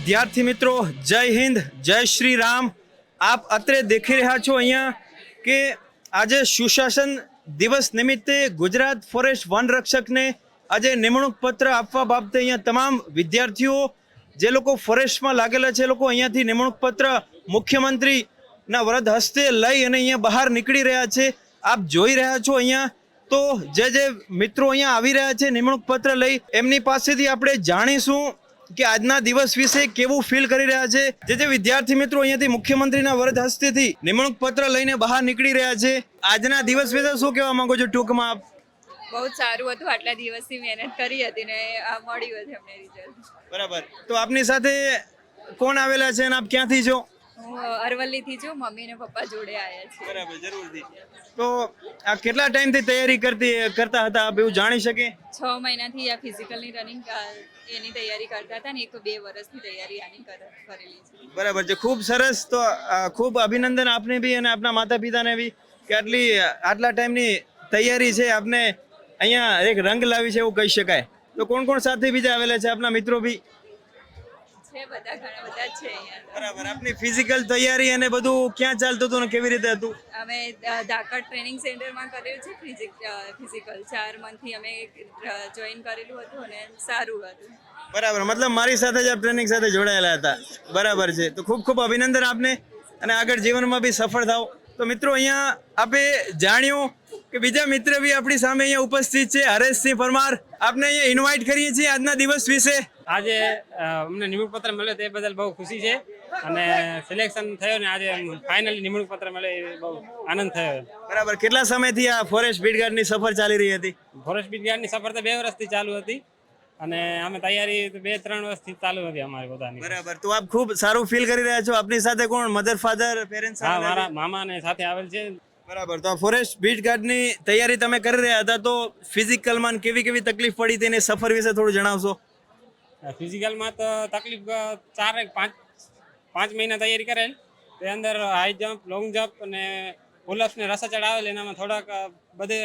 વિદ્યાર્થી મિત્રો, જય હિન્દ, જય શ્રી રામ। આપ અત્રે દેખી રહ્યા છો અહીંયા કે આજે સુશાસન દિવસ નિમિત્તે ગુજરાત ફોરેસ્ટ વન રક્ષકને આજે નિમણૂક પત્ર આપવા બાબતે અહીંયા તમામ વિદ્યાર્થીઓ જે લોકો ફોરેસ્ટમાં લાગેલા છે એ લોકો અહીંયાથી નિમણૂક પત્ર મુખ્યમંત્રીના વરદ હસ્તે લઈ અને અહીંયા બહાર નીકળી રહ્યા છે। આપ જોઈ રહ્યા છો અહીંયા તો જે મિત્રો અહીંયા આવી રહ્યા છે નિમણૂક પત્ર લઈ, એમની પાસેથી આપણે જાણીશું કે આજના દિવસ વિશે કેવું ફીલ કરી રહ્યા છે। જે વિદ્યાર્થી મિત્રો અહીંયાથી મુખ્યમંત્રીના વરદ હસ્તેથી નિમણૂક પત્ર લઈને બહાર નીકળી રહ્યા છે, આજના દિવસ વિશે શું કહેવા માંગો છો ટૂંકમાં આપ? બહુ સારું હતું, આટલા દિવસથી મહેનત કરી હતી ને આ મળ્યું છે અમને રિઝલ્ટ। બરાબર, તો આપની સાથે કોણ આવેલા છે અને આપ ક્યાંથી છો? હું અરવલ્લીથી છું, મમ્મી ને પપ્પા જોડે આવ્યા છે। બરાબર, જરૂરથી। તો આ કેટલા ટાઈમથી તૈયારી કરતા હતા આપ, એવું જાણી શકે? 6 મહિનાથી આ ફિઝિકલની રનિંગ એની તૈયારી કરતા હતા ને 1-2 વર્ષની તૈયારી આની કરેલી છે। બરાબર છે, ખૂબ સરસ। તો ખૂબ અભિનંદન આપને બી અને આપના માતા પિતાને બી કે આટલા ટાઈમની તૈયારી છે, આપને અહીંયા એક રંગ લાવી છે એવું કહી શકાય। તો કોણ કોણ સાથે બીજા આવેલા છે આપના મિત્રો બી? છે બધા, ઘણા બધા છે અહીંયા। બરાબર, આપની ફિઝિકલ તૈયારી અને બધું ક્યાં ચાલતું હતું અને કેવી રીતે હતું? અમે ધાકડ ટ્રેનિંગ સેન્ટરમાં કર્યું છે ફિઝિકલ 4 મંથથી અમે જોઈન કરેલું હતું અને સારું હતું। બરાબર, મતલબ મારી સાથે જ આપ ટ્રેનિંગ સાથે જોડાયેલા હતા। બરાબર છે, તો ખૂબ ખૂબ અભિનંદન આપને અને આગળ જીવનમાં બી સફળ થાઓ। તો મિત્રો અહીંયા આપે જાણ્યું કે બીજા મિત્ર બી આપણી સામે અહીંયા ઉપસ્થિત છે, હરેશસિંહ પરમાર। આપને અહીંયા ઇન્વાઇટ કરીએ છીએ આજના દિવસ વિશે। આજે અમને નિમણૂક પત્ર મળ્યો તે બદલ બહુ ખુશી છે અને સિલેક્શન થયો ને આજે ફાઇનલી નિમણૂક પત્ર મળે એ બહુ આનંદ થયો। બરાબર, કેટલા સમયથી આ ફોરેસ્ટ બીટગાર્ડની સફર ચાલી રહી હતી? ફોરેસ્ટ બીટગાર્ડની સફર તો 2 વર્ષથી ચાલુ હતી અને અમે તૈયારી 2-3 વર્ષથી ચાલુ હતી અમારી પોતાની। બરાબર, તો આપ ખૂબ સારું ફીલ કરી રહ્યા છો। આપની સાથે કોણ, મધર ફાધર પેરેન્ટ્સ? હા, મારા મામા ને સાથે આવેલ છે। બરાબર, તો આ ફોરેસ્ટ બીટગાર્ડની તૈયારી તમે કરી રહ્યા હતા તો ફિઝિકલમાં કેવી તકલીફ પડી હતી અને સફર વિશે થોડું જણાવશો? ફિઝિકલમાં તો તકલીફ 4-5 મહિના તૈયારી કરેલ, તે અંદર હાઈ જમ્પ, લોંગ જમ્પ અને પુલઅપ્સ ને રસા ચડ આવેલ, એનામાં થોડાક બધે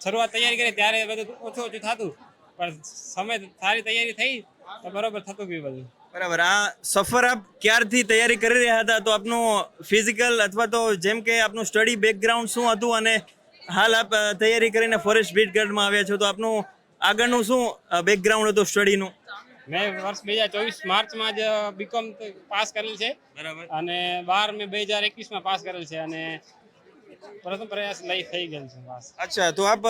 શરૂઆત તૈયારી કરી ત્યારે બધું ઓછું થતું, પણ સમય સારી તૈયારી થઈ તો બરોબર થતું ગયું બધું। બરાબર, આ સફર આપ ક્યારથી તૈયારી કરી રહ્યા હતા? તો આપનું ફિઝિકલ અથવા તો જેમ કે આપનું સ્ટડી બેકગ્રાઉન્ડ શું હતું અને હાલ આપ તૈયારી કરીને ફોરેસ્ટ બીટગાર્ડમાં આવ્યા છો તો આપનું આગળનું શું બેકગ્રાઉન્ડ હતું સ્ટડીનું? મેં વર્ષ 2024 માર્ચમાં જ બીકોમ પાસ કરેલ છે। બરાબર, અને 12 મેં 2021માં પાસ કરેલ છે અને પ્રથમ પ્રયાસ લઈ થઈ ગયેલ છે પાસ। અચ્છા, તો આપ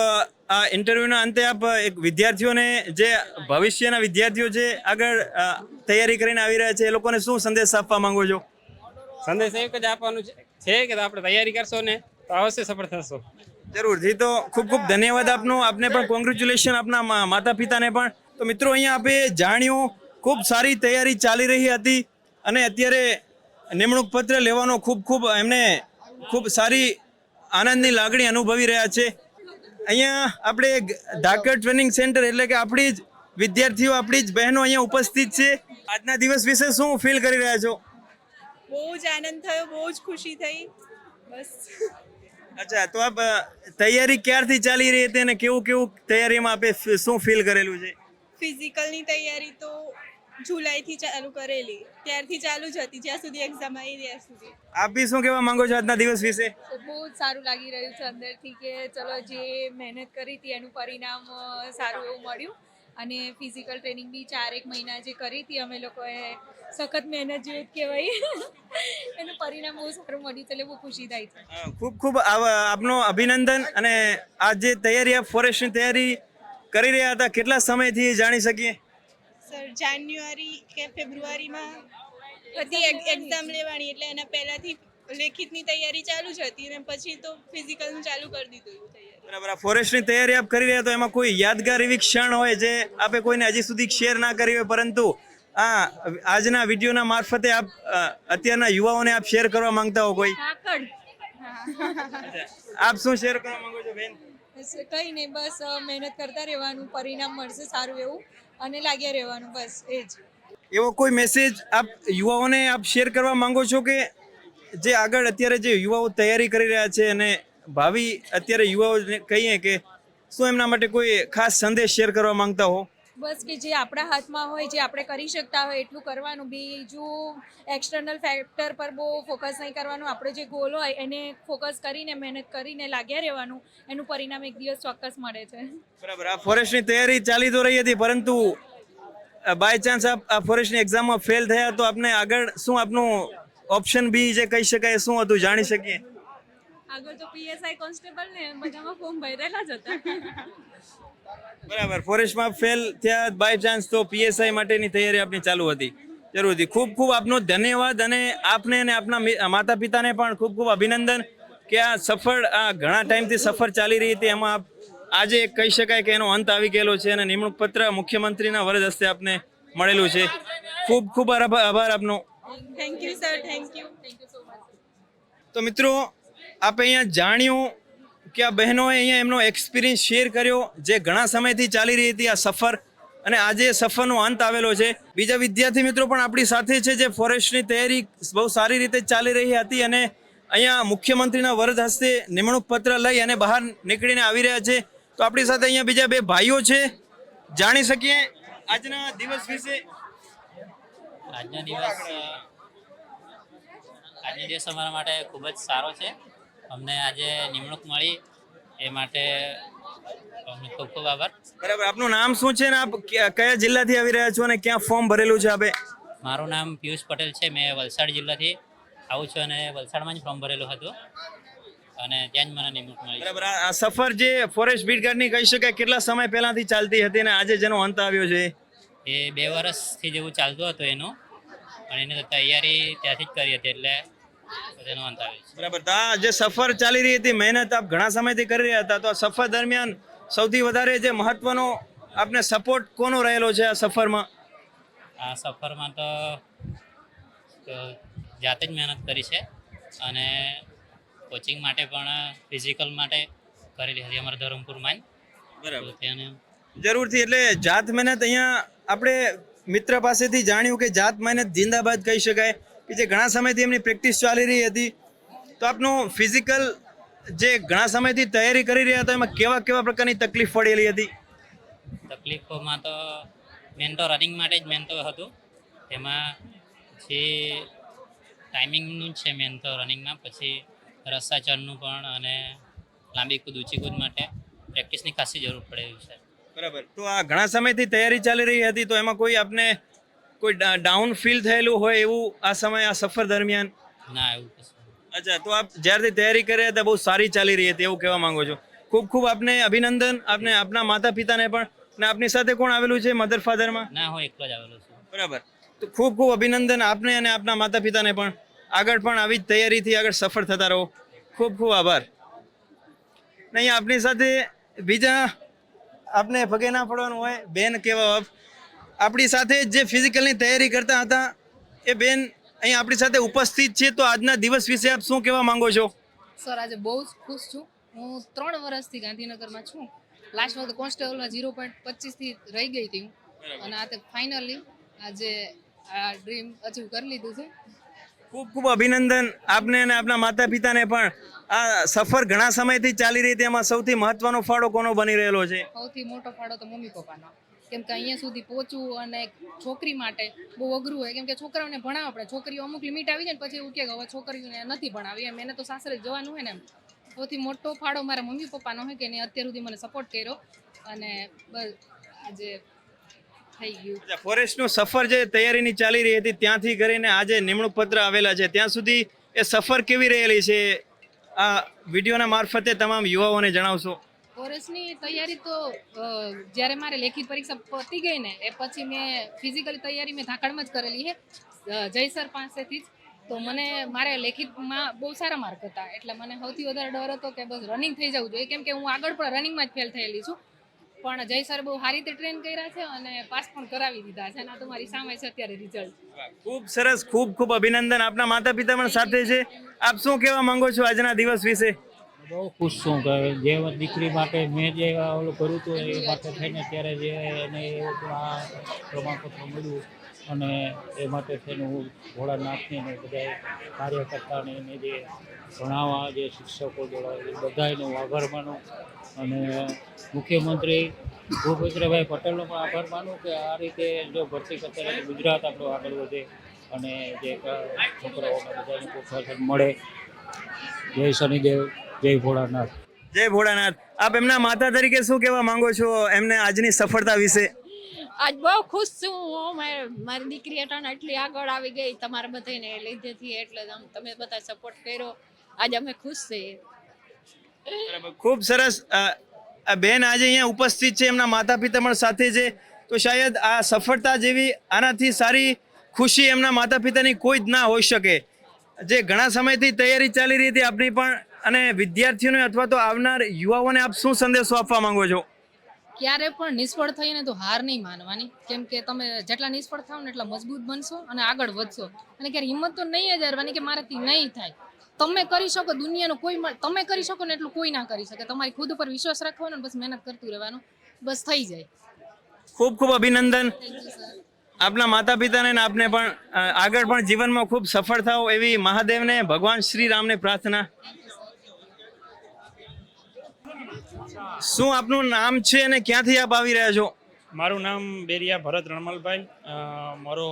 આ ઇન્ટરવ્યુના અંતે આપ એક વિદ્યાર્થીઓને, જે ભવિષ્યના વિદ્યાર્થીઓ છે આગળ તૈયારી કરીને આવી રહ્યા છે, એ લોકોને શું સંદેશ આપવા માંગો છો? સંદેશ એક જ આપવાનું છે કે આપણે તૈયારી કરશો ને તો અવશ્ય સફળ થશો। જરૂરથી। તો ખૂબ ખૂબ ધન્યવાદ આપનો, આપને પણ કોંગ્રેચ્યુલેશન આપના માતા પિતાને પણ। તો મિત્રો અહીંયા આપે જાણ્યું ખૂબ સારી તૈયારી ચાલી રહી હતી અને અત્યારે નિમણૂક પત્ર લેવાનો ખૂબ એમને ખૂબ સારી આનંદની લાગણી અનુભવી રહ્યા છે। અહીંયા આપણે ધાકડ ટ્રેનિંગ સેન્ટર એટલે કે આપણી જ વિદ્યાર્થીઓ, આપણી જ બહેનો અહીંયા ઉપસ્થિત છે। આજના દિવસ વિશે શું ફીલ કરી રહ્યા છો? બહુ જ આનંદ થયો, બહુ જ ખુશી થઈ, બસ। અચ્છા, તો આપ તૈયારી ક્યારથી ચાલી રહી હતી અને કેવું તૈયારીમાં આપે શું ફીલ કરેલું છે? ફિઝિકલની તૈયારી તો જુલાઈથી ચાલુ કરેલી, ત્યારથી ચાલુ જ હતી જ્યાં સુધી એક્ઝામ આવી ત્યાં સુધી। આપ બી શું કહેવા માંગો છો આજના દિવસ વિશે? બહુ જ સારું લાગી રહ્યું છે અંદરથી કે ચલો જે મહેનત કરી હતી એનું પરિણામ સારું એવું મળ્યું અને ફિઝિકલ ટ્રેનિંગ બી 4-1 મહિના જે કરી હતી અમે લોકોએ, સખત મહેનત જેવું જ કહેવાય એનું પરિણામ બહુ સારું મળ્યું છે, એટલે બહુ ખુશી થાય છે। ખૂબ આપનો અભિનંદન। અને આ જે તૈયારી આપ ફોરેસ્ટની તૈયારી કરી રહ્યા હતા કેટલા સમયથી જાણી શકીએ? સર, જાન્યુઆરી કે ફેબ્રુઆરીમાં બધી એક્ઝામ લેવાની, એટલે એના પહેલાંથી લેખિતની તૈયારી ચાલુ જ હતી અને પછી તો ફિઝિકલનું ચાલુ કરી દીધું તૈયારી। બરાબર, આ ફોરેસ્ટની તૈયારી આપ કરી રહ્યા તો એમાં કોઈ યાદગાર એવી ક્ષણ હોય જે આપે કોઈને હજી સુધી શેર ના કરી હોય, પરંતુ આજના વિડીયોના મારફતે આપ અત્યારના યુવાઓને આપ શેર કરવા માંગતા હો કોઈ? આપ શું શેર કરવા માંગો છો બેન? કંઈ નહીં, બસ મહેનત કરતા રહેવાનું, પરિણામ મળશે સારું એવું અને લાગ્યા રહેવાનું, બસ એ જ। એવો કોઈ મેસેજ આપ યુવાઓને આપ શેર કરવા માંગો છો કે જે આગળ અત્યારે જે યુવાઓ તૈયારી કરી રહ્યા છે અને ભાવિ અત્યારે યુવાઓને કહીએ કે શું એમના માટે કોઈ ખાસ સંદેશ શેર કરવા માંગતા હો? બસ કે જે આપણા હાથમાં હોય, જે આપણે કરી શકતા હોય એટલું કરવાનું. બીજું એક્સટર્નલ ફેક્ટર પર બહુ ફોકસ નહીં કરવાનું. આપણો જે ગોલ હોય એને ફોકસ કરીને મહેનત કરીને લાગ્યા રહેવાનું. એનું પરિણામ એક દિવસ ચોક્કસ મળે છે. બરાબર. આ ફોરેસ્ટની તૈયારી ચાલી તો રહી હતી, પરંતુ બાય ચાન્સ આપ આ ફોરેસ્ટની એક્ઝામમાં ફેલ થયા તો આપને આગળ શું આપનું ઓપ્શન બી જે કહી શકાય શું હતું, જાણી શકીએ? આગળ તો પીએસઆઈ કોન્સ્ટેબલ ને બધામાં ફોર્મ ભરેલા જ હતા. બરાબર. ફોરેસ્ટમાં ફેલ થયા બાય ચાન્સ તો પીએસઆઈ માટેની તૈયારી આપની ચાલુ હતી, જરૂરથી. ખૂબ ખૂબ આપનો ધન્યવાદ, અને આપને અને આપના માતા પિતાને પણ ખૂબ ખૂબ અભિનંદન કે આ સફળ, આ ઘણા ટાઈમથી સફર ચાલી રહી હતી એમાં આજે કહી શકાય કે એનો અંત આવી ગયેલો છે અને નિમણૂક પત્ર મુખ્યમંત્રીના વરદ હસ્તે આપને મળેલું છે. ખૂબ ખૂબ આભાર આપનો. Thank you sir, thank you. તો મિત્રો, આપણે અહીંયા જાણ્યું કે આ બહેનોએ અહીંયા એમનો એક્સપિરિયન્સ શેર કર્યો, જે ઘણા સમયથી ચાલી રહી હતી આ સફર, અને આજે સફરનો અંત આવેલો છે. બીજા વિદ્યાર્થી મિત્રો પણ આપણી સાથે છે, જે ફોરેસ્ટની તૈયારી બહુ સારી રીતે ચાલી રહી હતી અને અહીંયા મુખ્યમંત્રીના વરદ હસ્તે નિમણૂક પત્ર લઈ અને બહાર નીકળીને આવી રહ્યા છે. તો આપણી સાથે અહીંયા બીજા બે ભાઈઓ છે, જાણી શકીએ આજના દિવસ વિશે. આજનો દિવસ અમારા માટે ખૂબ જ સારો છે. અમને આજે નિમણૂક મળી એ માટે અમને ખૂબ ખૂબ આભાર. બરાબર. આપનું નામ શું છે ને આપ કયા જિલ્લાથી આવી રહ્યા છો અને ક્યાં ફોર્મ ભરેલું છે આપે? મારું નામ પિયુષ પટેલ છે. મેં વલસાડ જિલ્લાથી આવું છું અને વલસાડમાં જ ફોર્મ ભરેલું હતું અને ત્યાં જ મને નિમણૂક મળી. બરાબર. આ સફર જે ફોરેસ્ટ બીટગાર્ડની કહી શકાય કેટલા સમય પહેલાથી ચાલતી હતી અને આજે જેનો અંત આવ્યો છે? એ 2 વર્ષથી જેવું ચાલતું હતું એનું, અને એની તૈયારી ત્યાંથી જ કરી હતી એટલે એનો અંત આવ્યો છે. બરાબર. તો આ જે સફર ચાલી રહી હતી, મહેનત આપ ઘણા સમયથી કરી રહ્યા હતા, તો આ સફર દરમિયાન સૌથી વધારે જે મહત્વનો આપને સપોર્ટ કોનો રહેલો છે આ સફરમાં? આ સફરમાં તો જાતે જ મહેનત કરી છે અને કોચિંગ માટે પણ ફિઝિકલ માટે કરેલી હતી અમારા ધરમપુરમાં જ. બરાબર. ત્યાં જરૂરથી. એટલે જાત મહેનત, અહીંયા આપણે મિત્ર પાસેથી જાણ્યું કે જાત મહેનત જિંદાબાદ કહી શકાય, કે જે ઘણા સમયથી એમની પ્રેક્ટિસ ચાલી રહી હતી. તો આપનું ફિઝિકલ જે ઘણા સમયથી તૈયારી કરી રહ્યા હતા એમાં કેવા કેવા પ્રકારની તકલીફ પડેલી હતી? તકલીફોમાં તો મેન તો રનિંગ માટે જ મેન તો હતું. એમાં પછી ટાઈમિંગનું જ છે મેન તો રનિંગમાં, પછી રસ્સા ચડનું પણ અને લાંબી કૂદ, ઊંચી કૂદ માટે પ્રેક્ટિસની ખાસી જરૂર પડે એવું છે. બરાબર. તો આ ઘણા સમયથી તૈયારી ચાલી રહી હતી, તો એમાં કોઈ આપને કોઈ ડાઉન ફીલ થયેલું હોય એવું આ સમય, આ સફર દરમિયાન? ના, એવું કશું. અચ્છા. તો આપ જ્યારથી તૈયારી કરી રહ્યા હતા બહુ સારી ચાલી રહી હતી એવું કહેવા માંગો છો. ખૂબ ખૂબ આપને અભિનંદન, આપને આપના માતા પિતાને પણ. અને આપની સાથે કોણ આવેલું છે મધર ફાધરમાં? ના, હું એકલો જ આવેલો છું. બરાબર. તો ખૂબ ખૂબ અભિનંદન આપને અને આપના માતા પિતાને પણ. આગળ પણ આવી જ તૈયારીથી આગળ સફળ થતા રહો. ખૂબ ખૂબ આભાર. નહીં, આપની સાથે બીજા, આપને પગે ના પડવાનું હોય, બેન કેવા આપણી સાથે જે ફિઝિકલની તૈયારી કરતા હતા એ બેન અહીં આપણી સાથે ઉપસ્થિત છે. તો આજના દિવસ વિશે આપ શું કહેવા માંગો છો? સર, આજે બહુ જ ખુશ છું. હું 3 વર્ષથી ગાંધીનગરમાં છું. લાસ્ટ વખત કોન્સ્ટેબલમાં 0.25થી રહી ગઈ હતી હું, અને આ તે ફાઇનલી આજે આ ડ્રીમ અચીવ કરી લીધું છે. ખૂબ ખૂબ અભિનંદન આપને અને આપના માતા પિતાને પણ. આ સફર ઘણા સમયથી ચાલી રહી હતી, એમાં સૌથી મહત્વનો ફાળો કોનો બની રહેલો છે? સૌથી મોટો ફાળો તો મમ્મી પપ્પાનો. કેમ કે અહીંયા સુધી પહોંચવું અને છોકરી માટે બહુ અઘરું હોય, કેમ કે છોકરાઓને ભણાવવા પડે. છોકરીઓ અમુક લિમિટ આવી જાય ને પછી એવું કે હવે છોકરીઓને નથી ભણાવી, એમ એને તો સાસરે જ જવાનું હોય ને. એમ સૌથી મોટો ફાળો મારા મમ્મી પપ્પાનો હોય કે એને અત્યાર સુધી મને સપોર્ટ કર્યો, અને બસ આજે થઈ ગયું. ફોરેસ્ટનું સફર જે તૈયારીની ચાલી રહી હતી ત્યાંથી કરીને આજે નિમણૂક પત્ર આવેલા છે, ત્યાં સુધી એ સફર કેવી રહેલી છે આ વિડીયોના મારફતે તમામ યુવાઓને જણાવશો? ફોરેસ્ટની તૈયારી તો જ્યારે મારે લેખિત પરીક્ષા પતી ગઈ ને એ પછી મેં ફિઝિકલી તૈયારી મેં ધાકડમાં જ કરેલી છે જય સર પાસેથી જ. તો મને મારે લેખિતમાં બહુ સારા માર્ક હતા, એટલે મને સૌથી વધારે ડર હતો કે બસ રનિંગ થઈ જવું જોઈએ, કેમ કે હું આગળ પણ રનિંગમાં જ ફેલ થયેલી છું. પણ જય સર બહુ સારી રીતે ટ્રેન કર્યા છે અને પાસ પણ કરાવી દીધા છે, અને આ તમારી સામે છે અત્યારે રિઝલ્ટ. ખૂબ સરસ. ખૂબ ખૂબ અભિનંદન. આપના માતા પિતા પણ સાથે છે. આપ શું કહેવા માંગો છો આજના દિવસ વિશે? બહુ ખુશ છું કે જે દીકરી માટે મેં જે ઓલું કર્યું હતું એ માટે થઈને ત્યારે જે એને આ પ્રમાણપત્ર મળ્યું, અને એ માટે થઈને હું ભોળાનાથને ને બધા કાર્યકર્તાને એને જે ભણાવવા જે શિક્ષકો જોડાય એ બધાનો આભાર માનું. અને મુખ્યમંત્રી ભૂપેન્દ્રભાઈ પટેલનો પણ આભાર માનું કે આ રીતે જો ભરતી કચેરી ગુજરાત આપણું આગળ વધે અને જે છોકરાઓને બધાને પ્રોત્સાહન મળે. જય શનિદેવ, જય ભોળાનાથ. જય ભોળાનાથ. આપ એમના માતા તરીકે શું કહેવા માંગો છો એમને આજની સફળતા વિશે? આજ બહુ ખુશ છું હું. મારી દીકરી અટાણે એટલી આગળ આવી ગઈ તમારા બધાને લીધેથી, એટલે તમે બધા સપોર્ટ કર્યો, આજે અમે ખુશ છીએ. ખૂબ સરસ. આ બેન આજે અહીંયા ઉપસ્થિત છે, એમના માતા પિતા પણ સાથે છે. તો શાયદ આ સફળતા જેવી આનાથી સારી ખુશી એમના માતા પિતાની કોઈ જ ના હોઈ શકે. જે ઘણા સમયથી તૈયારી ચાલી રહી હતી આપની પણ, અને વિદ્યાર્થીઓને અથવા તો આવનાર યુવાઓને આપ શું સંદેશો આપવા માંગો છો? ક્યારે પણ નિષ્ફળ થઈને તો હાર નહીં માનવાની, કેમ કે તમે જેટલા નિષ્ફળ થાવ ને એટલા મજબૂત બનશો અને આગળ વધશો. અને ક્યારે હિંમત તો નહીં જ હારવાની કે મારાથી નહીં થાય. તમે કરી શકો, દુનિયાનો કોઈ તમે કરી શકો ને એટલું કોઈ ના કરી શકે. તમારી ખુદ ઉપર વિશ્વાસ રાખવાનો, બસ મહેનત કરતું રહેવાનું, બસ થઈ જાય. ખૂબ ખૂબ અભિનંદન આપના માતા પિતાને ને આપને પણ આગળ પણ જીવનમાં ખૂબ સફળ થાઓ એવી મહાદેવને ભગવાન શ્રી રામને પ્રાર્થના. શું આપનું નામ છે અને ક્યાંથી આપ આવી રહ્યા છો? મારું નામ બેરિયા ભરત રણમલભાઈ, મારો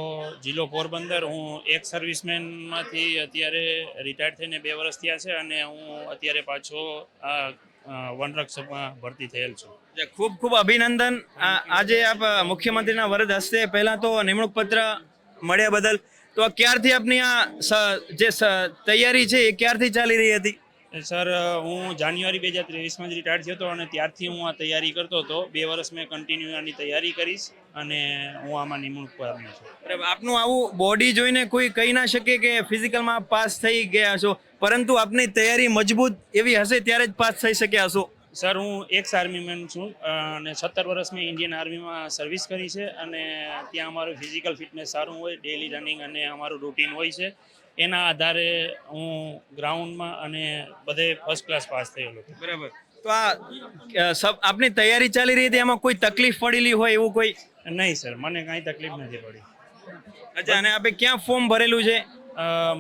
જિલ્લો પોરબંદર. હું એક સર્વિસમેનમાંથી અત્યારે રિટાયર્ડ થઈને 2 વર્ષ થયા છે અને હું અત્યારે પાછો આ વનરક્ષકમાં ભરતી થયેલ છું. ખૂબ ખૂબ અભિનંદન. આજે આપ મુખ્યમંત્રીના વરદ હસ્તે પહેલા તો નિમણૂક પત્ર મળ્યા બદલ. તો ક્યારથી આપની આ જે તૈયારી છે એ ક્યારથી ચાલી રહી હતી? સર, હું જાન્યુઆરી 2023માં જ રિટાયર્ડ થયો હતો અને ત્યારથી હું આ તૈયારી કરતો હતો. 2 વર્ષ મેં કન્ટિન્યુ આની તૈયારી કરીશ અને હું આમાં નિમણૂક પામ્યો છું. બરાબર. આપનું આવું બોડી જોઈને કોઈ કહી ના શકે કે ફિઝિકલમાં પાસ થઈ ગયા છો, પરંતુ આપની તૈયારી મજબૂત એવી હશે ત્યારે જ પાસ થઈ શક્યા હશો. સર, હું એક્સ આર્મીમેન છું અને 17 વર્ષ મેં ઇન્ડિયન આર્મીમાં સર્વિસ કરી છે અને ત્યાં અમારું ફિઝિકલ ફિટનેસ સારું હોય, ડેલી રનિંગ અને અમારું રૂટીન હોય છે. એના આધારે હું ગ્રાઉન્ડમાં અને બધે ફર્સ્ટ ક્લાસ પાસ થયેલો હતો. બરાબર. તો આ આપની તૈયારી ચાલી રહી હતી, એમાં કોઈ તકલીફ પડેલી હોય એવું કોઈ? નહીં સર, મને કાંઈ તકલીફ નથી પડી. અચ્છા, અને આપે ક્યાં ફોર્મ ભરેલું છે?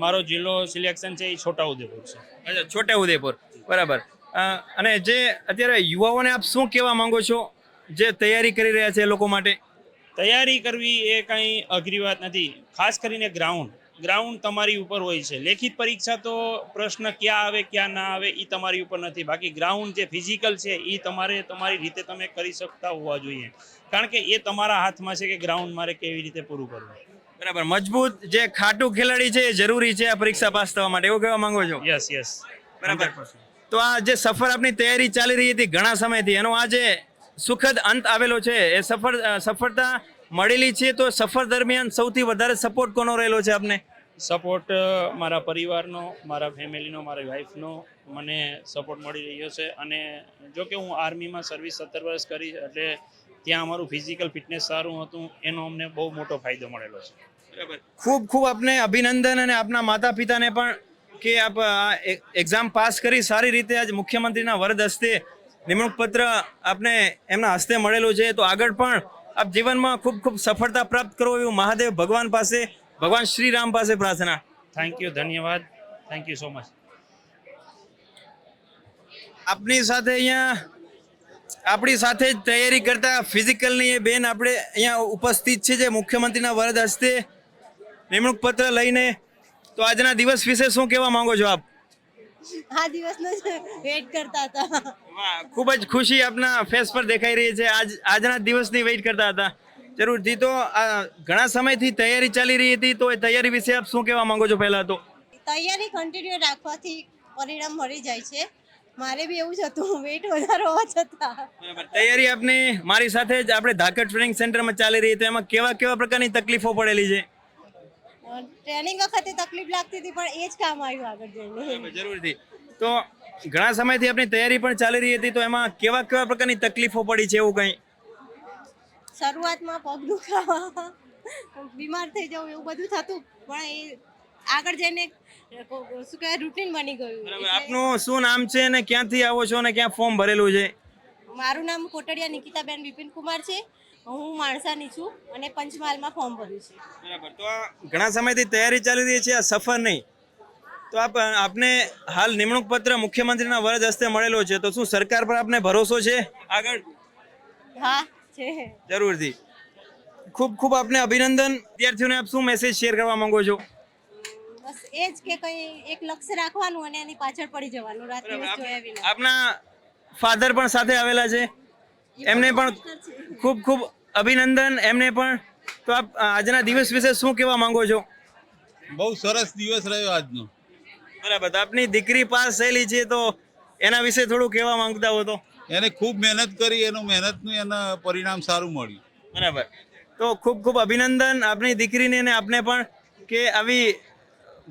મારો જિલ્લો સિલેક્શન છે એ છોટાઉદેપુર છે. અચ્છા, છોટાઉદેપુર. બરાબર. અને જે અત્યારે યુવાઓને આપ શું કહેવા માંગો છો જે તૈયારી કરી રહ્યા છે એ લોકો માટે? તૈયારી કરવી એ કાંઈ અઘરી વાત નથી. ખાસ કરીને ગ્રાઉન્ડ તમારી ઉપર હોય છે. લેખિત પરીક્ષા તો પ્રશ્ન ક્યાં આવે ક્યાં ના આવે એ તમારી ઉપર નથી. બાકી ગ્રાઉન્ડ જે ફિઝિકલ છે એ તમારે તમારી રીતે તમે કરી શકતા હોવા જોઈએ, કારણ કે એ તમારા હાથમાં છે કે ગ્રાઉન્ડ મારે કેવી રીતે પૂરું કરવું. બરાબર. મજબૂત જે ખાટું ખેલાડી છે એ જરૂરી છે આ પરીક્ષા પાસ થવા માટે, એવું કહેવા માંગો છો? યસ. બરાબર. તો આ જે સફર આપની તૈયારી ચાલી રહી હતી ઘણા સમયથી, એનો આ જે સુખદ અંત આવેલો છે, એ સફળતા મળેલી છે, તો સફર દરમિયાન સૌથી વધારે સપોર્ટ કોનો રહેલો છે આપને? સપોર્ટ મારા પરિવારનો, મારા ફેમિલીનો, મારી વાઈફનો મને સપોર્ટ મળી રહ્યો છે. અને જો કે હું આર્મીમાં સર્વિસ 17 વર્ષ કરી એટલે ત્યાં અમારું ફિઝિકલ ફિટનેસ સારું હતું, એનો અમને બહુ મોટો ફાયદો મળેલો છે. બરાબર. ખૂબ ખૂબ આપને અભિનંદન અને આપના માતા પિતાને પણ કે આપ આ એક્ઝામ પાસ કરી સારી રીતે આજ મુખ્યમંત્રીના વરદ હસ્તે નિમણૂક પત્ર આપને એમના હસ્તે મળેલું છે. તો આગળ પણ આપ જીવનમાં ખૂબ ખૂબ સફળતા પ્રાપ્ત કરો એવું મહાદેવ ભગવાન પાસે, ભગવાન શ્રી રામ પાસે પ્રાર્થના. થેન્ક યુ, ધન્યવાદ, થેન્ક યુ સો મચ. આપની સાથે અહીંયા આપણી સાથે જ તૈયારી કરતા ફિઝિકલની એ બેન આપણે અહીંયા ઉપસ્થિત છે જે મુખ્યમંત્રીના વરદ હસ્તે નિમણૂક પત્ર લઈને. તો આજના દિવસ વિશે શું કહેવા માંગો છો આપ? આ દિવસનો વેઇટ કરતા હતા. વાહ, ખૂબ જ ખુશી આપના ફેસ પર દેખાઈ રહી છે. આજના દિવસની વેઇટ કરતા હતા. જરૂરથી. તો ઘણા સમયથી તૈયારી ચાલી રહી હતી, તો એ તૈયારી વિશે આપ શું કહેવા માંગો છો? પહેલા તો તૈયારી કન્ટિન્યુ રાખવાથી પરિણામ મળી જાય છે. મારે બી એવું જ હતું, વેઇટ વધારે હોવા છતાં. તૈયારી આપને મારી સાથે જ આપણે ધાકડ ટ્રેનિંગ સેન્ટરમાં ચાલી રહી હતી, એમાં કેવા કેવા પ્રકારની તકલીફો પડેલી છે? ટ્રેનિંગ વખતે તકલીફ લાગતી હતી, પણ એ જ કામ આવ્યું આગળ જઈને. જરૂરથી. તો ઘણા સમયથી આપણી તૈયારી પણ ચાલી રહી હતી, તો એમાં કેવા કેવા પ્રકારની તકલીફો પડી છે એવું કંઈ? શરૂઆતમાં પગ દુખાવા, બીમાર થઈ જવું, એવું બધું થતું, પણ એ આગળ જઈને શું કહેવાય રૂટીન બની ગયું. આપનું શું નામ છે અને ક્યાંથી આવો છો અને ક્યાં ફોર્મ ભરેલું છે? મારું નામ કોટડિયા નિકિતાબેન બિપિનકુમાર છે. હું માણસાની છું અને પંચમહાલમાં ફોર્મ ભર્યું છે. બરાબર. તો ઘણા સમયથી તૈયારી ચાલી રહી છે, આ સફર નહીં. તો આપને હાલ નિમણૂક પત્ર મુખ્યમંત્રીના વરદ હસ્તે મળેલો છે, તો શું સરકાર પર આપને ભરોસો છે આગળ? હા છે. જરૂરથી. ખૂબ ખૂબ આપને અભિનંદન. વિદ્યાર્થીઓને આપ શું મેસેજ શેર કરવા માંગો છો? બસ એ જ કે કંઈ એક લક્ષ્ય રાખવાનું અને એની પાછળ પડી જવાનું, રાત દિવસ જોયા વિના. આપના ફાધર પણ સાથે આવેલા છે, એમને પણ ખૂબ ખૂબ અભિનંદન એમને પણ. તો આપ આજના દિવસ વિશે શું કહેવા માંગો છો? બહુ સરસ દિવસ રહ્યો આજનો. બરાબર. તો આપની દીકરી પાસ થયેલી છે, તો એના વિશે થોડું કહેવા માંગતા હો તો? એને ખૂબ મહેનત કરી, એનું મહેનતનું એના પરિણામ સારું મળ્યું. બરાબર. તો ખૂબ ખૂબ અભિનંદન આપની દીકરીને અને આપને પણ કે આવી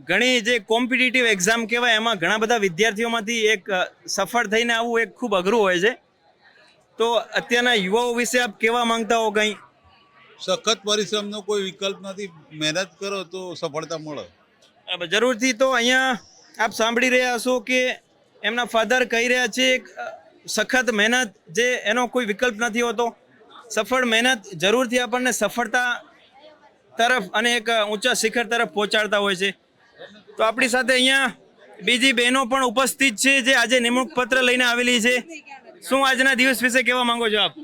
ઘણી જે કોમ્પિટિટિવ એક્ઝામ કહેવાય એમાં ઘણા બધા વિદ્યાર્થીઓમાંથી એક સફળ થઈને આવવું એક ખૂબ અઘરું હોય છે. તો અત્યારના યુવાઓ વિશે આપ કહેવા માંગતા હો કંઈ? સખત પરિશ્રમનો કોઈ વિકલ્પ નથી, મહેનત કરો તો સફળતા મળે. બરાબર. જરૂરથી. તો અહીંયા આપ સાંભળી રહ્યા છો કે એમના ફાધર કહી રહ્યા છે સખત મહેનત જે એનો કોઈ વિકલ્પ નથી હોતો. સફળ મહેનત જરૂરથી આપણને સફળતા તરફ અને એક ઊંચા શિખર તરફ પહોંચાડતા હોય છે. તો આપણી સાથે અહીંયા બીજી બહેનો પણ ઉપસ્થિત છે જે આજે નિમણૂક પત્ર લઈને આવેલી છે. શું આજના દિવસ વિશે કહેવા માંગો છો આપ?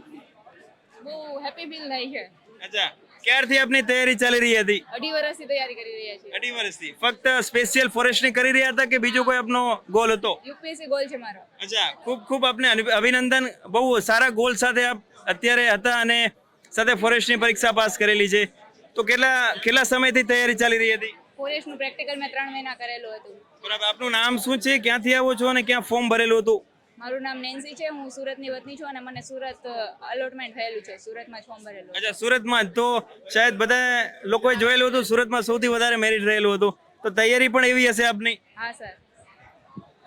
બહુ હેપી ફીલ થાય છે. અચ્છા, ક્યારથી આપની તૈયારી ચાલી રહી હતી? 2.5 વર્ષથી તૈયારી કરી રહ્યા છીએ. 2.5 વર્ષથી ફક્ત સ્પેશિયલ ફોરેસ્ટની કરી રહ્યા હતા કે બીજો કોઈ આપનો ગોલ હતો? યુપીએસસી ગોલ છે મારો. અચ્છા, ખૂબ ખૂબ આપને અભિનંદન. બહુ સારા ગોલ સાથે આપ અત્યારે હતા અને સાથે ફોરેસ્ટની પરીક્ષા પાસ કરેલી છે. તો કેટલા સમયથી તૈયારી ચાલી રહી હતી? ફોરેસ્ટનું પ્રેક્ટિકલ મેં 3 મહિના કરેલું હતું. બરાબર. આપનું નામ શું છે, ક્યાંથી આવો છો અને ક્યાં ફોર્મ ભરેલું હતું? મારું નામ નેન્સી છે, હું સુરતની વતની છું અને મને સુરત અલોટમેન્ટ થયેલું છે, સુરતમાં જ ફોર્મ ભરેલું. અચ્છા, સુરતમાં જ. તો શાયદ બધા લોકોએ જોયેલું હતું સુરતમાં સૌથી વધારે મેરિટ રહેલું હતું. તો તૈયારી પણ એવી હશે આપની? હા સર.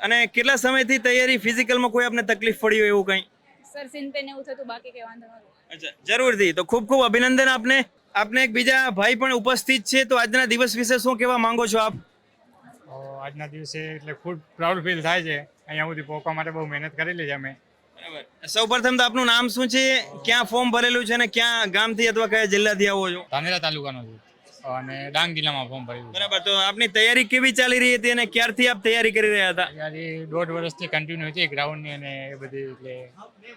અને કેટલા સમયથી તૈયારી ફિઝિકલમાં કોઈ આપને તકલીફ પડી હોય એવું કંઈ? સર સિંપેન એવું થતું, બાકી કઈ વાંધો નહોતો. અચ્છા, જરૂરથી. તો ખૂબ ખૂબ અભિનંદન આપને. આપને એક બીજા ભાઈ પણ ઉપસ્થિત છે, તો આજના દિવસ વિશે શું કહેવા માંગો છો આપ? આજના દિવસે એટલે ખૂબ પ્રાઉડ ફીલ થાય છે. અહીંયા સુધી પહોંચવા માટે બહુ મહેનત કરેલી છે અમે. બરાબર. સૌપ્રથમ તો આપનું નામ શું છે, ક્યાં ફોર્મ ભરેલું છે અને ક્યાં ગામથી અથવા કયા જિલ્લાથી આવો છો? ધાનેરા તાલુકાનો છું અને ડાંગ જિલ્લામાં ફોર્મ ભરેલું. બરાબર. તો આપની તૈયારી કેવી ચાલી રહી હતી અને ક્યારથી આપ તૈયારી કરી રહ્યા હતા? તૈયારી 1.5 વર્ષથી કન્ટિન્યુ હતી ગ્રાઉન્ડની અને એ બધી. એટલે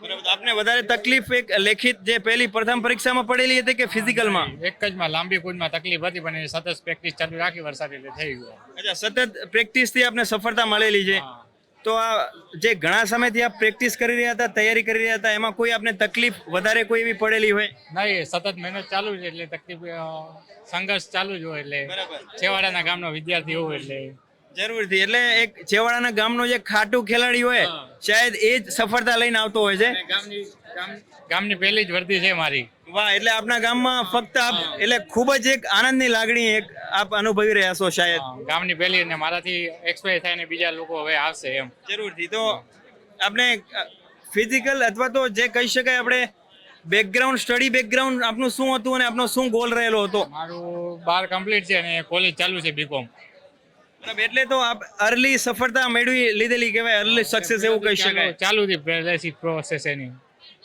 બરાબર. તો આપને વધારે તકલીફ એક લેખિત જે પહેલી પ્રથમ પરીક્ષામાં પડેલી હતી કે ફિઝિકલમાં? એક જ માં લાંબી કૂદમાં તકલીફ હતી, પણ એ સતત પ્રેક્ટિસ ચાલુ રાખી વરસાદ એટલે થઈ ગયું. અચ્છા, સતત પ્રેક્ટિસથી આપને સફળતા મળેલી છે. તો આ જે ઘણા સમયથી આપ પ્રેક્ટિસ કરી રહ્યા હતા, તૈયારી કરી રહ્યા હતા, એમાં કોઈ આપને તકલીફ વધારે કોઈ એવી પડેલી હોય? નહીં, સતત મહેનત ચાલુ છે એટલે તકલીફ સંઘર્ષ ચાલુ જ હોય. એટલે છેવાડાના ગામનો વિદ્યાર્થી હોય એટલે જરૂરથી. એટલે એક છેવાડાના ગામનો જે ખાટું ખેલાડી હોય શાયદ એ જ સફળતા લઈને આવતો હોય છે. ગામની પહેલી જ વર્દી છે મારી. વાહ. એટલે આપના ગામમાં ફક્ત આપ એટલે ખૂબ જ એક આનંદની લાગણી એક આપ અનુભવી રહ્યા છો શાયદ. ગામની પહેલી અને મારાથી એક્સપાયર થાય ને બીજા લોકો હવે આવશે એમ. જરૂરથી. તો આપણે ફિઝિકલ અથવા તો જે કહી શકાય આપણે બેકગ્રાઉન્ડ, સ્ટડી બેકગ્રાઉન્ડ આપનું શું હતું અને આપનો શું ગોલ રહેલો હતો? મારું 12 કમ્પ્લીટ છે અને કોલેજ ચાલુ છે બીકોમ. બરાબર. એટલે તો આપ અર્લી સફળતા મેળવી લીધેલી કહેવાય, અર્લી સક્સેસ એવું કહી શકાય. ચાલુ હતી પહેલેથી પ્રોસેસ એની.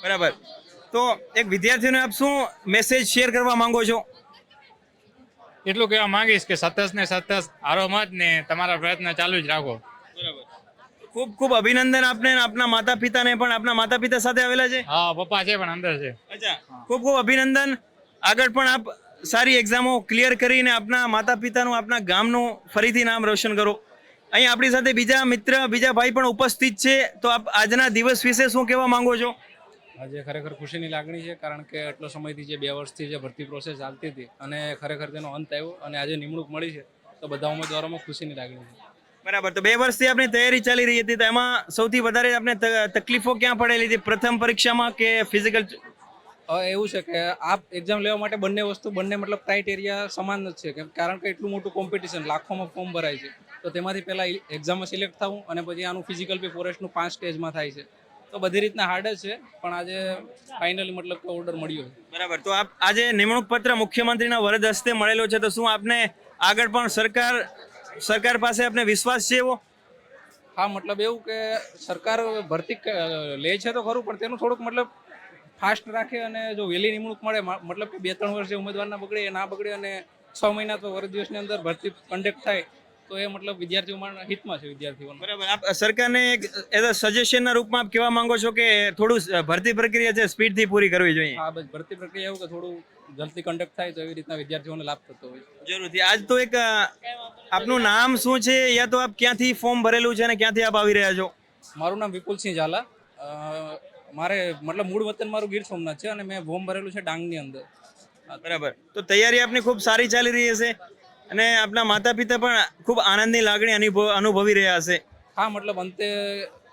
બરાબર. તો એક વિદ્યાર્થીઓને આપ શું મેસેજ શેર કરવા માંગો છો? એટલું કહેવા માંગીશ કે સતત ને સતત હારો મત ને તમારા પ્રયત્ન ચાલુ જ રાખો. બરાબર. ખૂબ ખૂબ અભિનંદન આપને. આપના માતા પિતાને પણ. આપના માતા પિતા સાથે આવેલા છે? હા, પપ્પા છે પણ અંદર છે. અચ્છા, ખૂબ ખૂબ અભિનંદન. આગળ પણ આપ સારી એક્ઝામો ક્લિયર કરીને આપના માતા પિતાનું, આપના ગામનું ફરીથી નામ રોશન કરો. અહીં આપણી સાથે બીજા મિત્ર, બીજા ભાઈ પણ ઉપસ્થિત છે. તો આપ આજના દિવસ વિશે શું કહેવા માંગો છો? આજે ખરેખર ખુશીની લાગણી છે, કારણ કે એટલો સમયથી જે 2 વર્ષથી જે ભરતી પ્રોસેસ ચાલતી હતી અને ખરેખર તેનો અંત આવ્યો અને આજે નિમણૂક મળી છે, તો બધા ઉમેદવારોમાં ખુશીની લાગણી છે. બરાબર. તો 2 વર્ષથી આપની તૈયારી ચાલી રહી હતી, તો એમાં સૌથી વધારે આપણે તકલીફો ક્યાં પડેલી હતી? પ્રથમ પરીક્ષામાં કે ફિઝિકલ? એવું છે કે આ એક્ઝામ લેવા માટે બંને મતલબ ક્રાઇટેરિયા સમાન જ છે, કારણ કે એટલું મોટું કોમ્પિટિશન, લાખોમાં ફોર્મ ભરાય છે, તો તેમાંથી પહેલાં એક્ઝામમાં સિલેક્ટ થવું અને પછી આનું ફિઝિકલ બી ફોરેસ્ટનું 5 સ્ટેજમાં થાય છે, તો બધી રીતના હાર્ડ જ છે. પણ આજે ફાઇનલી મતલબ કે ઓર્ડર મળ્યો છે. બરાબર. તો આપ આજે નિમણૂક પત્ર મુખ્યમંત્રીના વરદ હસ્તે મળેલો છે, તો શું આપને આગળ પણ સરકાર પાસે આપને વિશ્વાસ છે એવો? હા, મતલબ એવું કે સરકાર ભરતી લે છે તો ખરું, પણ તેનું થોડુંક મતલબ ફાસ્ટ રાખે અને જો વહેલી નિમણૂક મળે, મતલબ કે 2-3 વર્ષ જે ઉમેદવારના બગડે એ ના બગડે અને 6 મહિના તો વર્ષ દિવસની અંદર ભરતી કન્ડક્ટ થાય, તો એ મતલબ વિદ્યાર્થીઓ માટે હિતમાં છે વિદ્યાર્થીઓને. બરાબર. આપ સરકારને એક એઝ અ સજેશનના રૂપમાં આપ કહેવા માંગો છો કે થોડું ભરતી પ્રક્રિયા છે સ્પીડથી પૂરી કરવી જોઈએ? હા, બસ ભરતી પ્રક્રિયા એવું કે થોડું જલ્દી કન્ડક્ટ થાય તો એવી રીતના વિદ્યાર્થીઓને લાભ થતો હોય. જરૂરથી. આજ તો એક આપનું નામ શું છે, યા તો આપ ક્યાંથી ફોર્મ ભરેલું છે અને ક્યાંથી આપ આવી રહ્યા છો? મારું નામ વિપુલસિંહ ઝાલા. મારે મતલબ મૂળ વતન મારું ગીર સોમનાથ છે અને મેં ફોર્મ ભરેલું છે ડાંગની અંદર. બરાબર. તો તૈયારી આપની ખૂબ સારી ચાલી રહી હશે અને આપના માતા પિતા પણ ખૂબ આનંદની લાગણી અનુભવી રહ્યા હશે. હા, મતલબ અંતે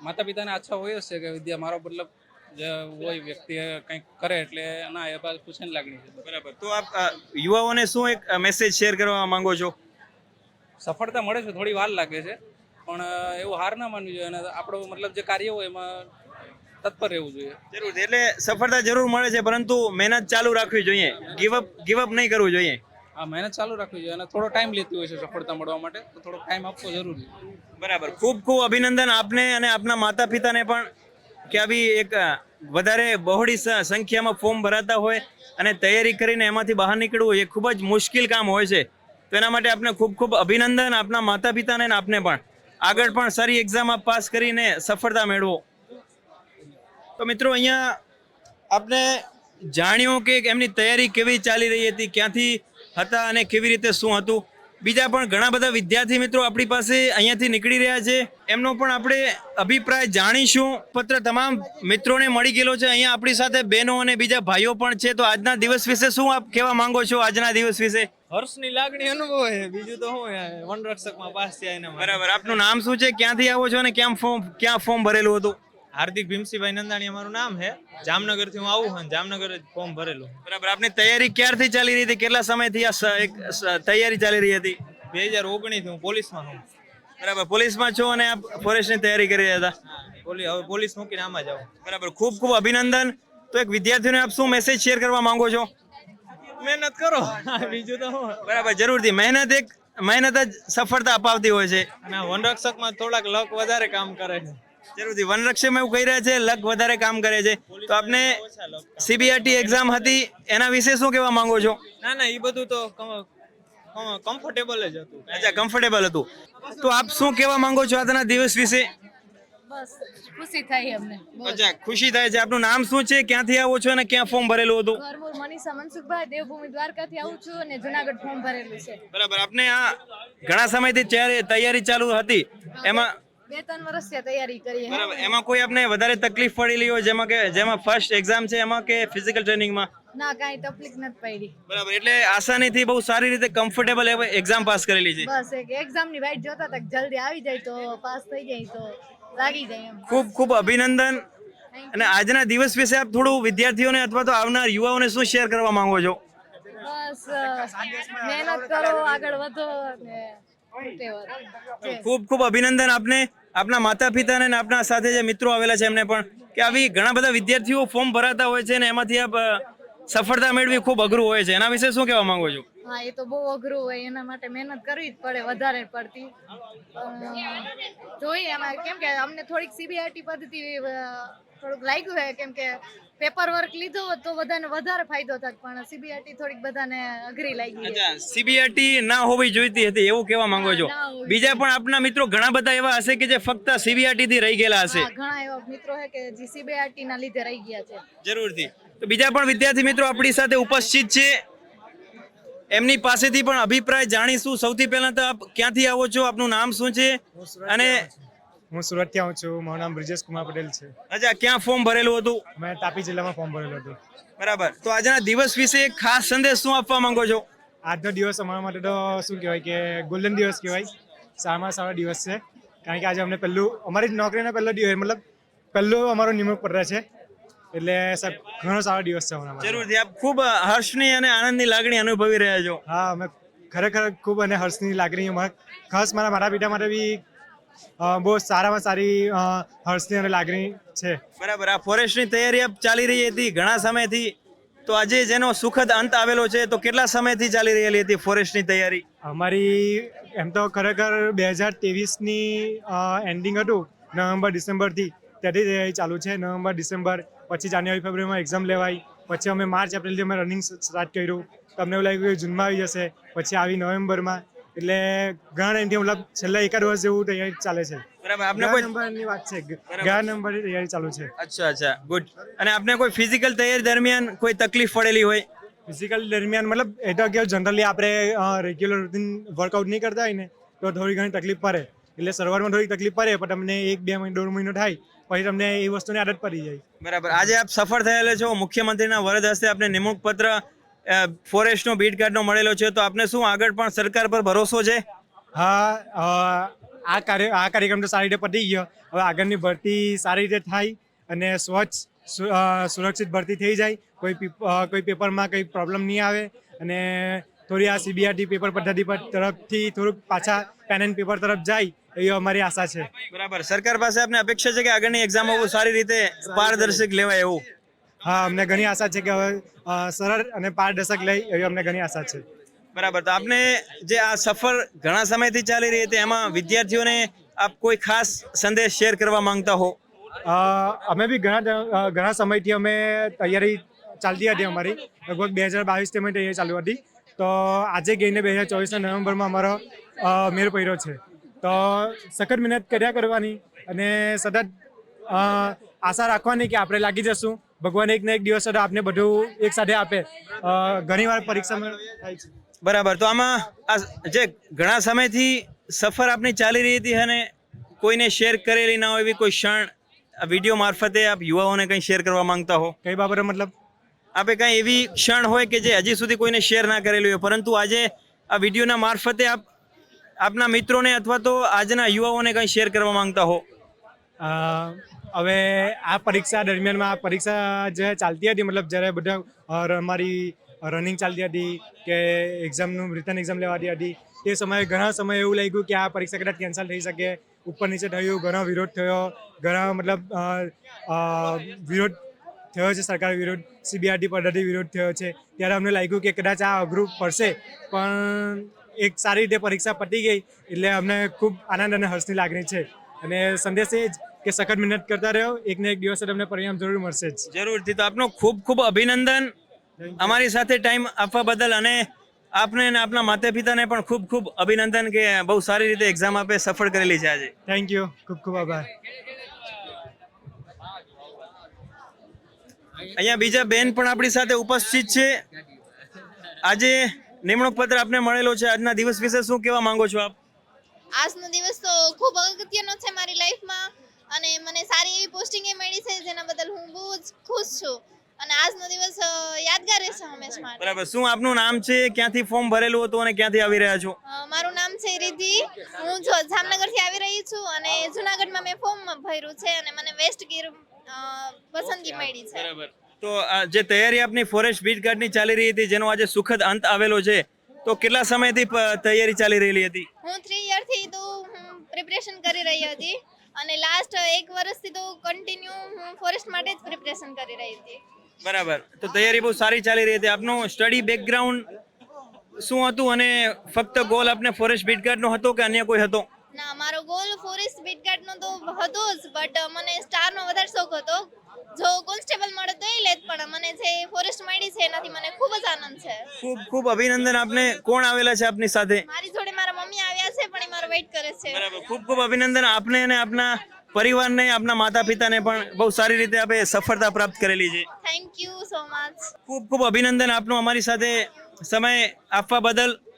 માતા પિતાને આચ્છા હોય જ છે કે વિદ્યા મારો મતલબ જે હોય વ્યક્તિ કંઈક કરે એટલે ના એ બાદ ખુશીની લાગણી છે. બરાબર. તો આપ યુવાઓને શું એક મેસેજ શેર કરવા માંગો છો? સફળતા મળે છે, થોડી વાર લાગે છે, પણ એવું હાર ના માનવી જોઈએ અને આપણો મતલબ જે કાર્ય હોય એમાં તત્પર રહેવું જોઈએ. જરૂર. એટલે સફળતા જરૂર મળે છે, પરંતુ મહેનત ચાલુ રાખવી જોઈએ. ગીવ અપ નહીં કરવું જોઈએ. હા, મહેનત ચાલુ રાખવી જોઈએ અને થોડો ટાઈમ લેતી હોય છે સફળતા મળવા માટે, તો થોડો ટાઈમ આપવો જરૂરી. બરાબર. ખૂબ ખૂબ અભિનંદન આપને અને આપના માતા પિતાને પણ કે આવી એક વધારે બહોળી સંખ્યામાં ફોર્મ ભરાતા હોય અને તૈયારી કરીને એમાંથી બહાર નીકળવું એ ખૂબ જ મુશ્કેલ કામ હોય છે. તો એના માટે આપને ખૂબ ખૂબ અભિનંદન, આપના માતા પિતાને અને આપને પણ આગળ પણ સારી એક્ઝામ આપ પાસ કરીને સફળતા મેળવો. તો મિત્રો, અહીંયા આપણે જાણ્યું કે એમની તૈયારી કેવી ચાલી રહી હતી, ક્યાંથી હતા અને કેવી રીતે શું હતું. બીજા પણ ઘણા બધા વિદ્યાર્થી મિત્રો આપણી પાસે અહીંયાથી નીકળી રહ્યા છે, એમનો પણ આપણે અભિપ્રાય જાણીશું. પત્ર તમામ મિત્રોને મળી ગયેલો છે. અહીંયા આપણી સાથે બહેનો અને બીજા ભાઈઓ પણ છે. તો આજના દિવસ વિશે શું આપ કહેવા માંગો છો? આજના દિવસ વિશે હર્ષની લાગણી અનુભવે છે, બીજું તો શું વનરક્ષકમાં પાસ થયા એના માટે. બરાબર. આપનું નામ શું છે, ક્યાંથી આવો છો અને ક્યાં ફોર્મ ભરેલું હતું? હાર્દિક ભીમસિંહભાઈ નંદાણી અમારું નામ છે. જામનગરથી હું આવું છું, જામનગર ફોર્મ ભરેલું. બરાબર. આપની તૈયારી ક્યારથી ચાલી રહી હતી? કેટલા સમયથી આ તૈયારી ચાલી રહી હતી? 2019 હું પોલીસમાં છું. બરાબર. પોલીસમાં છો અને આપ ફોરેસ્ટની તૈયારી કરી રહ્યા હતા? હવે પોલીસ મૂકીને આમાં જાઉં. બરાબર. ખૂબ ખૂબ અભિનંદન. તો એક વિદ્યાર્થીઓને આપ શું મેસેજ શેર કરવા માંગો છો? મહેનત કરો, બીજું તો શું. બરાબર. જરૂરથી. મહેનત જ સફળતા અપાવતી હોય છે. અને વનરક્ષકમાં થોડાક લક વધારે કામ કરે છે. જરૂરથી. વનરક્ષકમાં એવું કહી રહ્યા છે લક વધારે કામ કરે છે. તો આપને CBRT એક્ઝામ હતી એના વિશે શું કહેવા માંગો છો? ના, એ બધું તો કમ્ફર્ટેબલ જ હતું. અચ્છા, કમ્ફર્ટેબલ હતું. તો આપ શું કહેવા માંગો છો આજના દિવસ વિશે? બસ ખુશી થાય અમને. અચ્છા, ખુશી થાય છે. આપનું નામ શું છે, ક્યાંથી આવો છો અને ક્યાં ફોર્મ ભરેલું હતું? ઘરમૂળ મનીષા મનસુખભાઈ, દેવભૂમિ દ્વારકાથી આવું છું અને જુનાગઢ ફોર્મ ભરેલું છે. બરાબર. આપને આ ઘણા સમયથી તૈયારી ચાલુ હતી, એમાં 2-3 વર્ષથી તૈયારી કરી. બરાબર. એમાં કોઈ આપને વધારે તકલીફ પડેલી હોય, જેમાં ફર્સ્ટ એક્ઝામ છે એમાં કે ફિઝિકલ ટ્રેનિંગમાં? ના, કાંઈ તકલીફ નથી પડી. બરાબર. એટલે આસાનીથી બહુ સારી રીતે કમ્ફર્ટેબલ એક્ઝામ પાસ કરેલી છે. બસ એક એક્ઝામની વાઇટ જોતા હતા, જલ્દી આવી જાય તો પાસ થઈ જાય તો લાગી જાય એમ. ખૂબ ખૂબ અભિનંદન. અને આજના દિવસ વિશે આપ થોડું વિદ્યાર્થીઓને અથવા તો આવનાર યુવાઓને શું શેર કરવા માંગો છો? બસ મહેનત કરો, આગળ વધો અને ખૂબ ખૂબ અભિનંદન આપને, આપના માતા પિતાને અને આપના સાથે જે મિત્રો આવેલા છે એમને પણ, કે આવી ઘણા બધા વિદ્યાર્થીઓ ફોર્મ ભરાતા હોય છે અને એમાંથી આપ સફળતા મેળવી ખૂબ અઘરું હોય છે. એના વિશે શું કહેવા માંગો છો? હા, એ તો બહુ અઘરું હોય, એના માટે મહેનત કરવી જ પડે વધારે પડતી. જોઈએ એમાં કેમ કે અમને થોડીક CBRT પદ્ધતિ થોડુંક લાગ્યું છે, કેમ કે પેપર વર્ક લીધો હોત તો બધાને વધારે ફાયદો થાત, પણ CBRT થોડીક બધાને અઘરી લાગી. અચ્છા, CBRT ના હોવી જોઈતી હતી એવું કહેવા માંગો છો? બીજા પણ આપના મિત્રો ઘણા બધા એવા હશે કે જે ફક્ત CBRT થી રહી ગયેલા હશે. ઘણા એવા મિત્રો છે કે જે CBRT ના લીધે રહી ગયા છે. જરૂરથી. તો બીજા પણ વિદ્યાર્થી મિત્રો આપણી સાથે ઉપસ્થિત છે, એમની પાસેથી પણ અભિપ્રાય જાણીશું. સૌથી પહેલા તો આપ ક્યાંથી આવો છો, આપનું નામ શું છે? અને હું સુરતથી આવું છું. મારું નામ બ્રિજેશ કુમાર પટેલ છે. અચ્છા, ક્યાં ફોર્મ ભરેલું હતું? મેં તાપી જિલ્લામાં ફોર્મ ભરેલું હતું. બરાબર. તો આજના દિવસ વિશે એક ખાસ સંદેશ શું આપવા માંગો છો? આજનો દિવસ અમારા માટે તો શું કહેવાય કે ગોલ્ડન દિવસ કહેવાય, સારામાં સારો દિવસ છે. કારણ કે આજે અમને અમારી નોકરીનો પહેલો દિવસ, મતલબ પહેલો અમારો નિમણૂક પત્ર છે, એટલે ઘણો સારો દિવસ છે અમારા માટે. જરૂરથી. આપ ખૂબ હર્ષની અને આનંદની લાગણી અનુભવી રહ્યા છો. હા, અમે ખરેખર ખૂબ અને હર્ષની લાગણી, ખાસ મારા માતા પિતા માટે બી બહુ સારામાં સારી હર્ષની અને લાગણી છે. બરાબર. આ ફોરેસ્ટની તૈયારી આપ ચાલી રહી હતી ઘણા સમયથી, તો આજે જેનો સુખદ અંત આવેલો છે, તો કેટલા સમયથી ચાલી રહેલી હતી ફોરેસ્ટની તૈયારી? અમારી એમ તો ખરેખર 2023ની એન્ડિંગ હતું, નવેમ્બર ડિસેમ્બરથી, ત્યાંથી તૈયારી ચાલુ છે. નવેમ્બર ડિસેમ્બર પછી જાન્યુઆરી ફેબ્રુઆરીમાં એક્ઝામ લેવાય, પછી અમે માર્ચ એપ્રિલથી અમે રનિંગ સ્ટાર્ટ કર્યું. તો અમને એવું લાગ્યું કે જૂનમાં આવી જશે, પછી આવી નવેમ્બરમાં, એટલે ઘણા ટાઈમથી મતલબ છેલ્લા એકાદ વર્ષ જેવું તૈયારી ચાલે છે. બરાબર. આપને ગયા કોઈ નંબરની વાત છે, ગયા નંબરની તૈયારી ચાલુ છે. અચ્છા ગુડ. અને આપને કોઈ ફિઝિકલ તૈયારી દરમિયાન કોઈ તકલીફ પડેલી હોય? ફિઝિકલ દરમિયાન મતલબ એ તો કેવું જનરલી આપણે રેગ્યુલર રૂટીન વર્કઆઉટ નહીં કરતા હોય ને તો થોડી ઘણી તકલીફ પડે. એટલે શરૂઆતમાં થોડી તકલીફ પડે પણ તમને 1-2 મહિનો 1.5 મહિનો થાય પછી તમને એ વસ્તુની આદત પડી જાય. બરાબર. આજે આપ સફળ થયેલા છો, મુખ્યમંત્રીના વરદ હસ્તે આપને નિમણૂક પત્ર ફોરેસ્ટનો બીટ ગાર્ડનો મળેલો છે, તો આપને શું આગળ પણ સરકાર પર ભરોસો છે? હા, આ કાર્યક્રમ તો સારી રીતે પતી ગયો. હવે આગળની ભરતી સારી રીતે થાય અને સ્વચ્છ સુરક્ષિત ભરતી થઈ જાય, કોઈ પેપરમાં કંઈ પ્રોબ્લેમ નહીં આવે અને થોડી આ CBRT પેપર પદ્ધતિ પર તરફથી થોડુંક પાછા પેન એન્ડ પેપર તરફ જાય એવી અમારી આશા છે. બરાબર. સરકાર પાસે આપને અપેક્ષા છે કે આગળની એક્ઝામો બહુ સારી રીતે પારદર્શક લેવાય એવું? હા, અમને ઘણી આશા છે કે હવે સરળ અને પારદર્શક લઈ એવી અમને ઘણી આશા છે. બરાબર. તો આપને જે આ સફર ઘણા સમયથી ચાલી રહી હતી એમાં વિદ્યાર્થીઓને આપ કોઈ ખાસ સંદેશ શેર કરવા માંગતા હો? અમે બી ઘણા સમયથી અમે તૈયારી ચાલતી હતી અમારી, લગભગ 2022થી અમે તૈયારી ચાલુ હતી. તો આજે ગઈને 2024ના નવેમ્બરમાં અમારો મેળ પડ્યો છે. તો સખત મહેનત કર્યા કરવાની અને સતત આશા રાખવાની કે આપણે લાગી જશું. ભગવાન એક ને એક દિવસ આપને બધું એક સાથે આપે. ઘણીવાર પરીક્ષામાં થાય છે. બરાબર. તો આમાં આ જે ઘણા સમયથી સફર આપની ચાલી રહી હતી અને કોઈને શેર કરેલી ના હોય એવી કોઈ ક્ષણ વિડીયો મારફતે આપ યુવાઓને કંઈ શેર કરવા માંગતા હો? કઈ બાબતે મતલબ? આપે કંઈ એવી ક્ષણ હોય કે જે હજી સુધી કોઈને શેર ના કરેલી હોય પરંતુ આજે આ વિડીયોના મારફતે આપના મિત્રોને અથવા તો આજના યુવાઓને કંઈ શેર કરવા માંગતા હો? હવે આ પરીક્ષા દરમિયાનમાં આ પરીક્ષા જે ચાલતી હતી, મતલબ જ્યારે બધા અમારી રનિંગ ચાલતી હતી કે એક્ઝામનું રિટર્ન એક્ઝામ લેવાતી હતી, તે સમયે ઘણા સમય એવું લાગ્યું કે આ પરીક્ષા કદાચ કેન્સલ થઈ શકે, ઉપર નીચે થયું, ઘણો વિરોધ થયો, ઘણા મતલબ વિરોધ થયો છે, સરકાર વિરોધ, CBRT પદ્ધતિ વિરોધ થયો છે. ત્યારે અમને લાગ્યું કે કદાચ આ અઘરું પડશે, પણ એક સારી રીતે પરીક્ષા પતી ગઈ એટલે અમને ખૂબ આનંદ અને હર્ષની લાગણી છે. અને સંદેશ એ જ કે સખત મહેનત કરતા રહ્યો, એક ને એક દિવસે તમને પરિણામ જરૂર મળશે જ. જરૂરથી. તો આપનો ખૂબ ખૂબ અભિનંદન અમારી સાથે ટાઈમ આપવા બદલ, અને આપને અને આપના માતા પિતાને પણ ખૂબ ખૂબ અભિનંદન કે બહુ સારી રીતે એક્ઝામ આપે સફળ કરેલી છે આજે. થેન્ક યુ, ખૂબ ખૂબ આભાર. અહીંયા બીજા બેન પણ આપણી સાથે ઉપસ્થિત છે. આજે નિમણૂક પત્ર આપને મળેલો છે, આજના દિવસ વિશે શું કહેવા માંગો છો આપ? આજનો દિવસ તો ખૂબ અગત્યનો છે મારી લાઈફમાં અને મને સારી એવી પોસ્ટિંગ એ મળી છે જેના બદલ હું બહુ જ ખુશ છું અને આજનો દિવસ યાદગાર રહેશે હંમેશા માટે. બરાબર. શું આપનું નામ છે, ક્યાંથી ફોર્મ ભરેલું હતું અને ક્યાંથી આવી રહ્યા છો? મારું નામ છે રિદ્ધિ, હું જામનગરથી આવી રહી છું અને જુનાગઢમાં મેં ફોર્મ ભર્યું છે અને મને વેસ્ટ ગીર પસંદગી મળી છે. બરાબર. તો જે તૈયારી આપની ફોરેસ્ટ બીટ ગાર્ડની ચાલી રહી હતી જેનો આજે સુખદ અંત આવેલો છે, તો કેટલા સમયથી તૈયારી ચાલી રહેલી હતી? હું 3 યરથી તો હું પ્રિપરેશન કરી રહી હતી અને લાસ્ટ 1 વર્ષથી તો કન્ટિન્યુ હું ફોરેસ્ટ માટે જ પ્રિપરેશન કરી રહી હતી. બરાબર. તો તૈયારી બહુ સારી ચાલી રહી હતી. આપનું સ્ટડી બેકગ્રાઉન્ડ શું હતું અને ફક્ત ગોલ આપને ફોરેસ્ટ બીટ ગાર્ડનો હતો કે અન્ય કોઈ હતો? ના, મારો ગોલ ફોરેસ્ટ બીટ ગાર્ડનો તો હતો જ, બટ મને સ્ટારનો વધારે શોખ હતો. જો કોન્સ્ટેબલ મળે તો એ લેત, પણ મને જે ફોરેસ્ટ મળી છે એનાથી મને ખૂબ જ આનંદ છે. ખૂબ ખૂબ અભિનંદન. આપને કોણ આવેલા છે આપની સાથે? મારી જોડે મારા મમ્મી આવ્યા છે પણ એ મારો વેઇટ કરે છે. બરાબર. ખૂબ ખૂબ અભિનંદન આપને અને આપના પરિવારને, આપના માતા પિતાને પણ બહુ સારી રીતે આપે સફળતા પ્રાપ્ત કરેલી છે. Thank you so much. ખૂબ ખૂબ અભિનંદન આપનો અમારી સાથે સમય આપવા બદલ.